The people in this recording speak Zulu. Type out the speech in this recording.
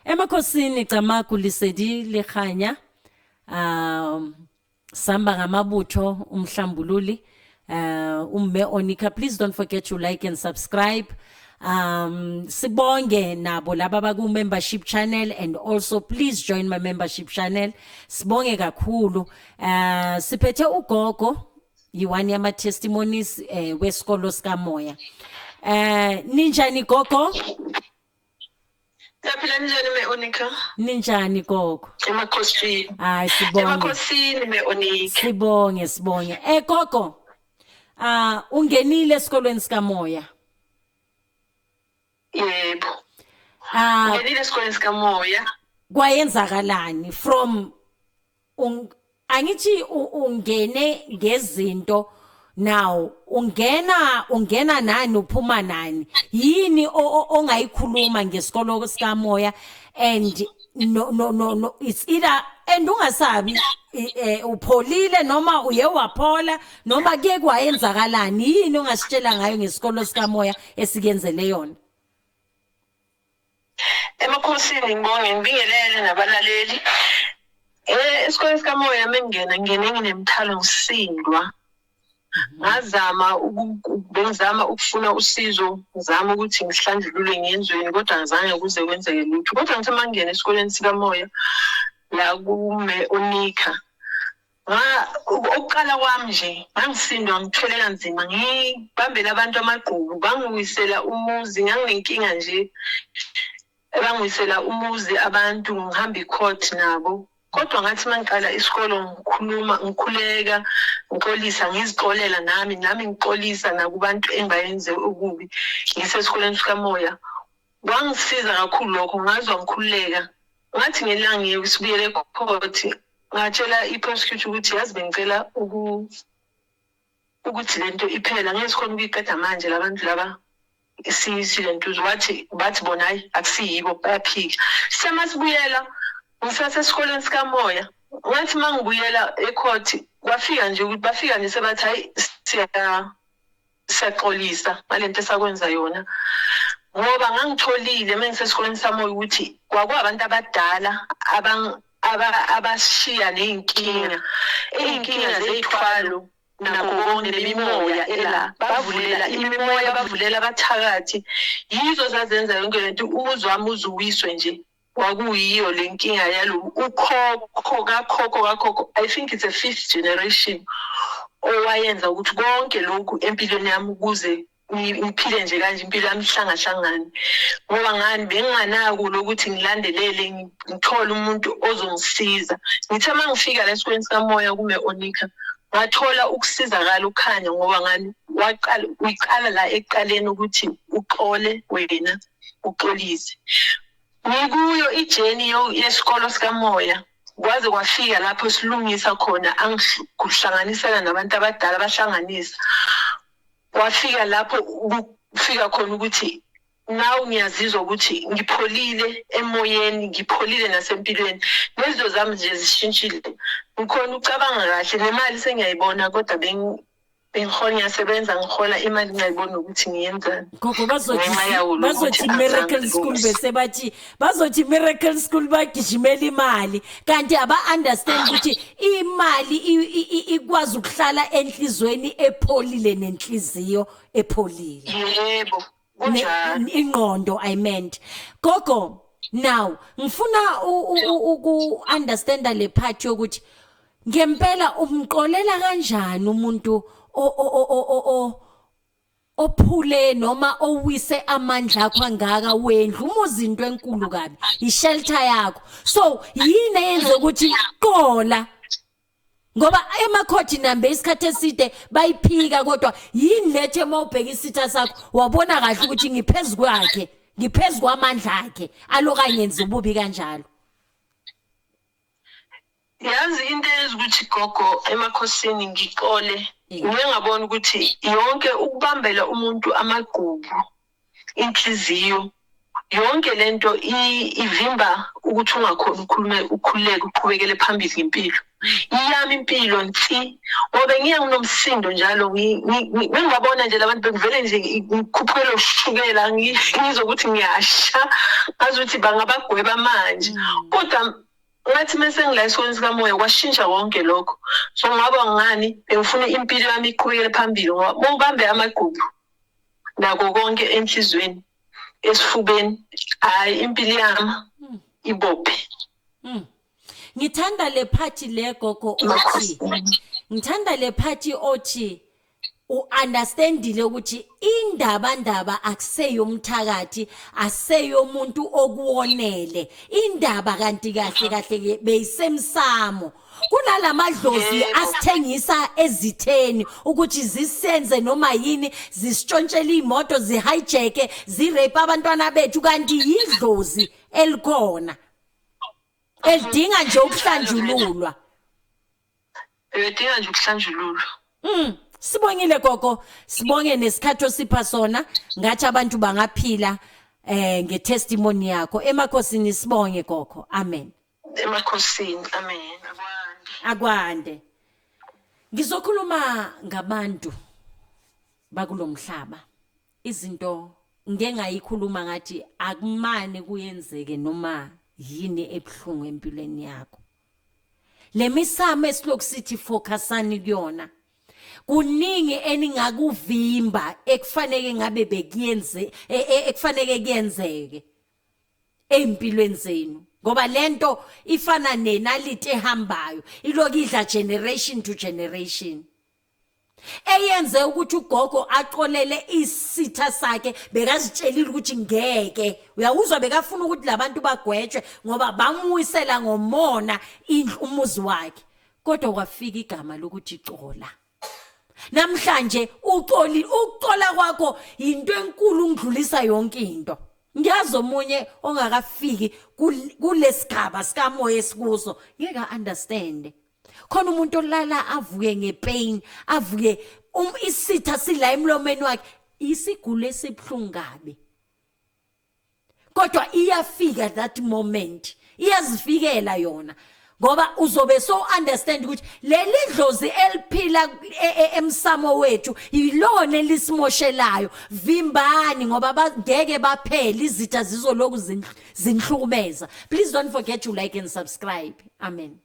Emakhosini Camagu Lesedi Lekganya, Samba Ngamabutho Umhlambululi, Umme Onika. Please don't forget to like and subscribe. Sibonge nabo laba baku membership channel, and also please join my membership channel. Sibonge kakhulu. Siphethe ugogo yiwani yama testimonies wesikolo sikaMoya. Ninjani gogo? Yaphila njani me Onika? Ninjani gogo? Emakhosini. Hayi sibonge. Emakhosini me Onika. Sibonge. Gogo. Ungenile esikolweni sikaMoya? Yebo. Ngenile esikolweni sikaMoya. Kwayenzakalani from angithi ungene ngezinto now ungena nani uphuma nani yini ongayikhuluma ngesikolo sikaMoya, and no it's either and ungasabi upholile noma uye waphola noma ke kwayenzakalani yini ongasitshela ngayo ngesikolo sikaMoya esikenzele yona? Emakhosini ngibingelele nabalaleli. Esikolweni sikaMoya mengena nginemthalo ngisindwa. Ngizama ukufuna usizo, ngizama ukuthi ngihlanjulule ngiyenzweni, kodwa ngizange kuze kwenzeke lutho. Kodwa ngithi mangena esikolweni sikaMoya la kume Onika, ukuqala kwami nje ngangisindwa, ngithwele kanzima, ngibambela abantu amagqubu, bangiwisela umuzi, nganginenkinga nje, bangiwisela umuzi abantu, ngihamba icourt nabo. Kodwa ngathi mangiqala isikolo ngikhuleka, ngixolisa, ngizixolela nami ngixolisa nakubantu engayenze ukubi ngisesikoleni sikaMoya. Kwangisiza kakhulu lokho, ngazwa ngikhuleka. Ngathi ngelanga ngiyosibuyela ecourt, ngatshela iprosecutor ukuthi yazi bengicela ukuthi lento iphela, ngesikhona ukuyiqeda manje labantu laba silento bathi bona hayi akusiyibo bayaphika. Semasibuyela ngisase esikoleni sikaMoya, ngathi mangibuyela ecourt kwafika nje ukuthi bafika nje sebathi hayi siyaxolisa ngalento esakwenza yona, ngoba ngangitholile mengisesikoleni sikaMoya ukuthi kwakubantu abadala abashiya neyinkinga zethwalo nakho konke lemimoya ela bavulela imimoya, bavulela abathakathi, yizo zazenza yonke lento. Uzwami uzuwiswe nje kwakuyiyo lenkinga yalo ukhokho kakhokho. I think it's a 5th generation owayenza ukuthi konke lokhu empilweni yami ukuze ngiphile nje kanje impilo yami hlangahlangane, ngoba ngani benginganako lokuthi ngilandelele ngithole umuntu ozongisiza. Ngithe mangifika la esikoleni sikaMoya kume Onika, ngathola ukusizakala ukhanya, ngoba ngani uyiqala la ekuqaleni ukuthi uxole wena uxolise. Ngikuyo ijeni yesikolo sikaMoya kwaze kwafika lapho silungisa khona, angikuhlanganisela nabantu abadala bahlanganisa. Kwafika lapho ukufika khona ukuthi now ngiyazizwa ukuthi ngipholile emoyeni, ngipholile nasempilweni, nezinto zami nje zishintshile. Ngikhona ucabanga kahle, nemali sengiyayibona, kodwa bengikhona ngiyasebenza, ngihola imali ngiyayibona ukuthi ngiyenzani. Gogo bazothi miracle school bese bathi bazothi miracle school bagijimela imali, kanti aba understand ukuthi imali ikwazi ukuhlala enhlizweni epholile nenhliziyo epholile. Yebo kunjani ingqondo I meant. Gogo, now ngifuna understand le part yokuthi ngempela umqolela kanjani umuntu ophule noma owise amandla akho angaka wendlu, umuzinto enkulu kabi ishelter yakho, so yini eyenza ukuthi qola, ngoba emakhoti nambe isikhathi eside bayiphika, kodwa yini lethe mawubheka isitha sakho wabona kahle ukuthi ngiphezulu kwamandla akhe alokanye enza ububi kanjalo? Yazi into ezukuthi gogo emakhosini ngixole, ngiyengabona ukuthi yonke ukubambela umuntu amagqubu inhliziyo yonke lento ivimba ukuthi ungakhona ukhululeke uqhubekele phambili ngempilo. Iyami impilo nti ngoba ngiyanomsindo njalo ngingabona nje labantu bekuvele nje ngikhuphela ushukela ngizokuthi ngiyasha ngazuthi bangabagweba manje kodwa ngathi mase ngilayisweni sikamoya kwashintsha konke lokho. So ngaba ngani bengifuna impilo yami iqhubekele phambili ngoba ngibambe amagqubu nako konke enhlizweni esifubeni hayi impilo yami ibophe. Ngithanda le party le gogo othi ngithanda le party othi uunderstandile ukuthi indaba akuseyo umthakathi aseyo umuntu okuwonele indaba kanti kahle beyisemsamo kunalamadlozi asithengisa ezitheni ukuthi zisenze noma yini zisitshontshela imoto zihijack zirape abantwana bethu kanti yidlozi elikhona elidinga nje ukuhlanjululwa. Edinga nje ukuhlanjululwa. Sibongile gogo, sibonge nesikhathi osipha sona ngathi abantu bangaphila ngetestimony yakho. Emakhosini sibonge gogo. Amen. Emakhosini. Amen. Akwande. Ngizokhuluma ngabantu bakulomhlaba. Izinto ngengayikhuluma ngathi akumane kuyenzeke noma yini ebhlungu empilweni yakho. Le misamo esilokhu sithi focusani kuyona. Kuningi eningakuvimba ekufanele ngabe bekuyenze ekufanele kuyenzeke empilweni zenu ngoba lento ifana nenaliti ehambayo ilokidla generation to generation eyenze ukuthi ugogo aqolele isitha sakhe bekazitshelile ukuthi ngeke uyawuzwa bekafuna ukuthi labantu bagwetshwe ngoba bamwisela ngomona umuzi wakhe kodwa kwafika igama lokuthi cola. Namhlanje ucola kwakho into enkulu ungidlulisa yonke into. Ngiyazi omunye ongakafiki kulesigaba sikamoya esikuzo ngeke understand. Khona umuntu olala avuke ngepain avuke isitha sila emlomeni wakhe isigulo esibhlungu kabi. Kodwa iyafika that moment iyazifikela yona. Ngoba uzobe so understand ukuthi leli dlozi eliphila emsamo wethu yilona elisimoshelayo vimbani ngoba ngeke baphela izitha zizoloku zinhlukumeza. Please don't forget to like and subscribe. Amen.